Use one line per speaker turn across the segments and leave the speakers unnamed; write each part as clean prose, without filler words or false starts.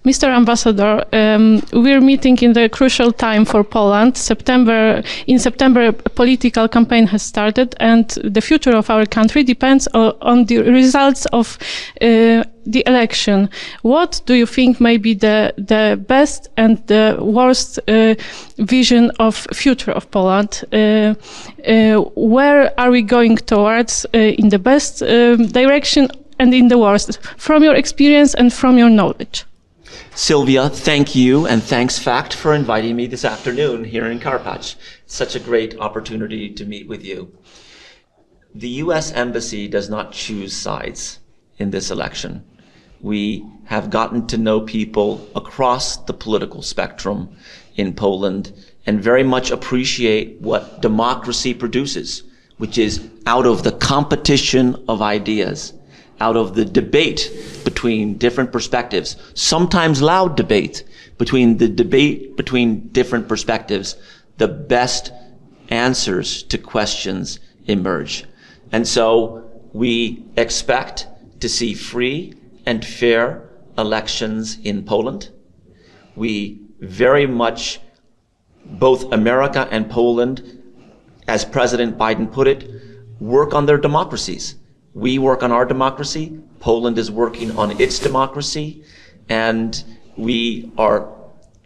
Mr. Ambassador, we're meeting in the crucial time for Poland. In September, a political campaign has started, and the future of our country depends on the results of the election. What do you think may be the best and the worst vision of future of Poland? Where are we going towards in the best direction and in the worst, from your experience and from your knowledge?
Sylvia, thank you, and thanks Fakt for inviting me this afternoon here in Karpaczu. It's such a great opportunity to meet with you. The U.S. Embassy does not choose sides in this election. We have gotten to know people across the political spectrum in Poland and very much appreciate what democracy produces, which is out of the competition of ideas, out of the debate between different perspectives, sometimes loud debate between different perspectives, the best answers to questions emerge. And so we expect to see free and fair elections in Poland. We very much, both America and Poland, as President Biden put it, work on their democracies. We work on our democracy, Poland is working on its democracy, and we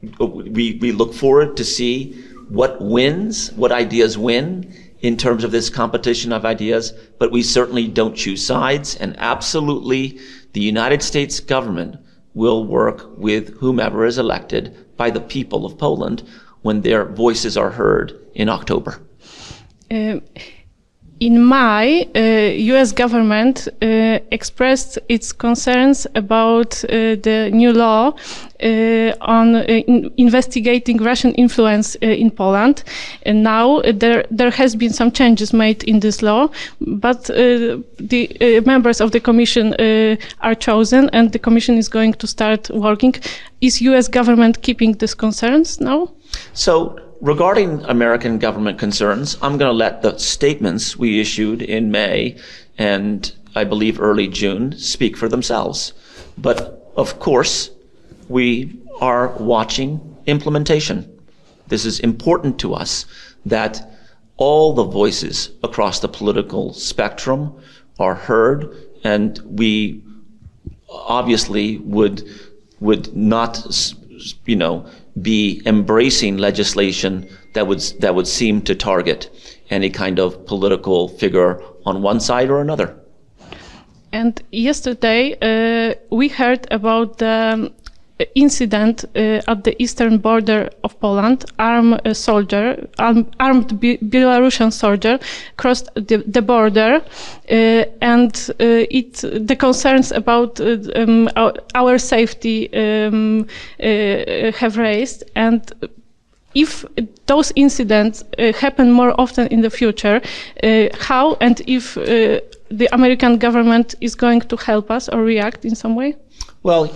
look forward to see what wins, what ideas win in terms of this competition of ideas, but we certainly don't choose sides, and absolutely the United States government will work with whomever is elected by the people of Poland when their voices are heard in October.
In May, U.S. government expressed its concerns about the new law on investigating Russian influence in Poland. And now there has been some changes made in this law, but the members of the Commission are chosen, and the Commission is going to start working. Is U.S. government keeping these concerns now?
So, regarding American government concerns, I'm going to let the statements we issued in May and I believe early June speak for themselves. But of course, we are watching implementation. This is important to us that all the voices across the political spectrum are heard, and we obviously would not, be embracing legislation that would seem to target any kind of political figure on one side or another.
And yesterday we heard about the incident at the eastern border of Poland. Armed Belarusian soldier crossed the border, and the concerns about our safety have raised. And if those incidents happen more often in the future, how and if the American government is going to help us or react in some way?
Well,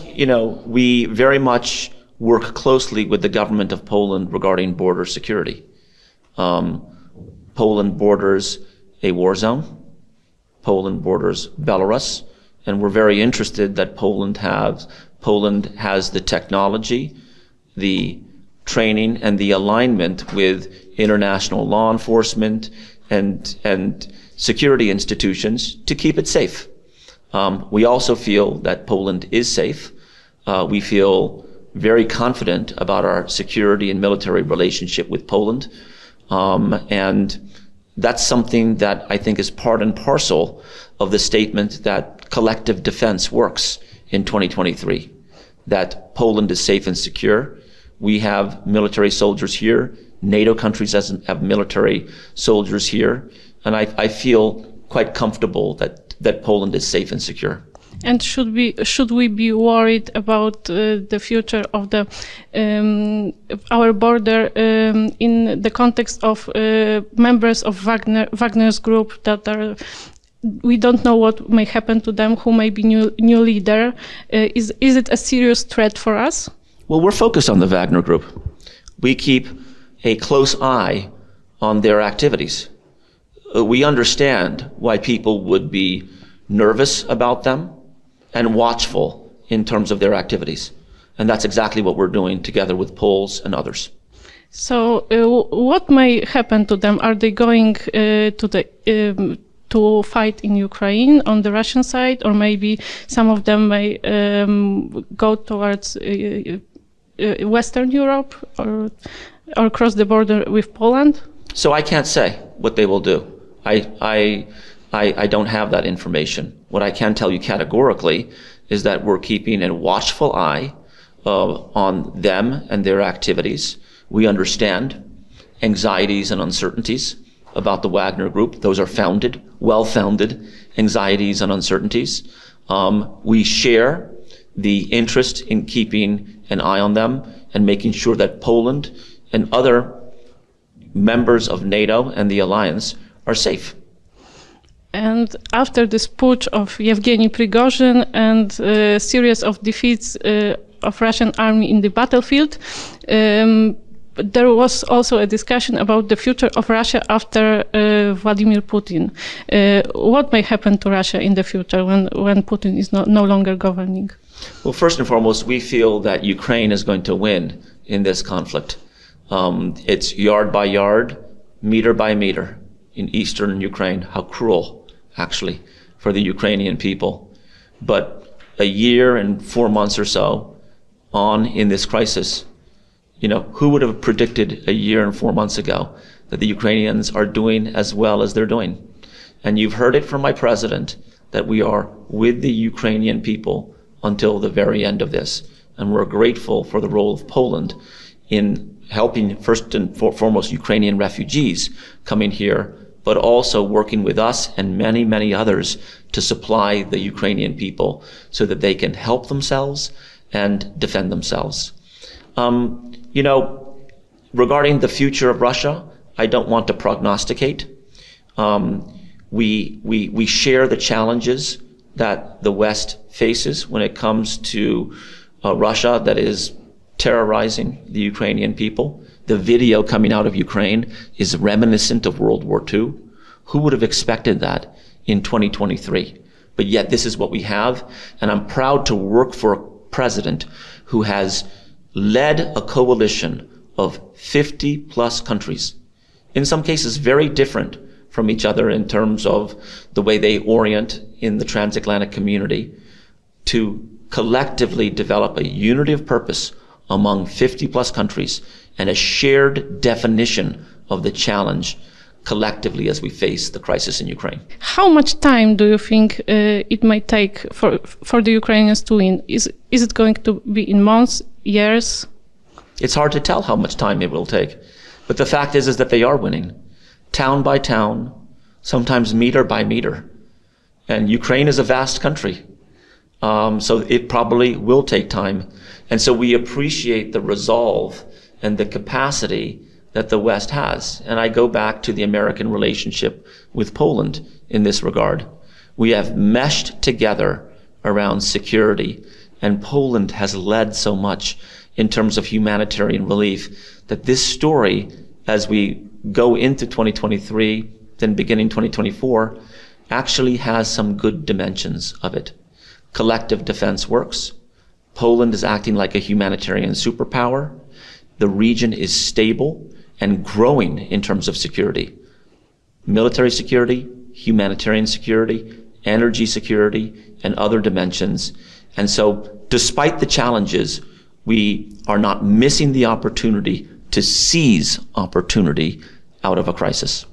we very much work closely with the government of Poland regarding border security. Poland borders a war zone. Poland borders Belarus, and we're very interested that Poland has the technology, the training, and the alignment with international law enforcement and security institutions to keep it safe. We also feel that Poland is safe. We feel very confident about our security and military relationship with Poland. And that's something that I think is part and parcel of the statement that collective defense works in 2023, that Poland is safe and secure. We have military soldiers here. NATO countries have military soldiers here. And I feel quite comfortable that Poland is safe and secure.
And should we be worried about the future of our border in the context of members of Wagner's group that we don't know what may happen to them, who may be new leader? Is it a serious threat for us?
Well, we're focused on the Wagner group. We keep a close eye on their activities. We understand why people would be nervous about them and watchful in terms of their activities. And that's exactly what we're doing together with Poles and others.
So, what may happen to them? Are they going to fight in Ukraine on the Russian side, or maybe some of them may go towards Western Europe or cross the border with Poland?
So I can't say what they will do. I don't have that information. What I can tell you categorically is that we're keeping a watchful eye on them and their activities. We understand anxieties and uncertainties about the Wagner Group. Those are founded, well-founded anxieties and uncertainties. We share the interest in keeping an eye on them and making sure that Poland and other members of NATO and the alliance are safe.
And after this putsch of Yevgeny Prigozhin and a series of defeats of Russian army in the battlefield, there was also a discussion about the future of Russia after Vladimir Putin. What may happen to Russia in the future when Putin is no longer governing?
Well, first and foremost, we feel that Ukraine is going to win in this conflict. It's yard by yard, meter by meter in eastern Ukraine. How cruel, actually, for the Ukrainian people. But a year and 4 months or so on in this crisis, who would have predicted a year and 4 months ago that the Ukrainians are doing as well as they're doing? And you've heard it from my president that we are with the Ukrainian people until the very end of this. And we're grateful for the role of Poland in helping first and foremost Ukrainian refugees coming here, but also working with us and many, many others to supply the Ukrainian people so that they can help themselves and defend themselves. Regarding the future of Russia, I don't want to prognosticate. We share the challenges that the West faces when it comes to Russia that is terrorizing the Ukrainian people. The video coming out of Ukraine is reminiscent of World War II. Who would have expected that in 2023? But yet this is what we have, and I'm proud to work for a president who has led a coalition of 50 plus countries, in some cases very different from each other in terms of the way they orient in the transatlantic community, to collectively develop a unity of purpose among 50 plus countries and a shared definition of the challenge collectively as we face the crisis in Ukraine.
How much time do you think it might take for the Ukrainians to win? Is it going to be in months, years?
It's hard to tell how much time it will take. But the fact is that they are winning. Town by town, sometimes meter by meter. And Ukraine is a vast country. So it probably will take time. And so we appreciate the resolve and the capacity that the West has. And I go back to the American relationship with Poland in this regard. We have meshed together around security, and Poland has led so much in terms of humanitarian relief that this story, as we go into 2023, then beginning 2024, actually has some good dimensions of it. Collective defense works. Poland is acting like a humanitarian superpower. The region is stable and growing in terms of security. Military security, humanitarian security, energy security, and other dimensions. And so, despite the challenges, we are not missing the opportunity to seize opportunity out of a crisis.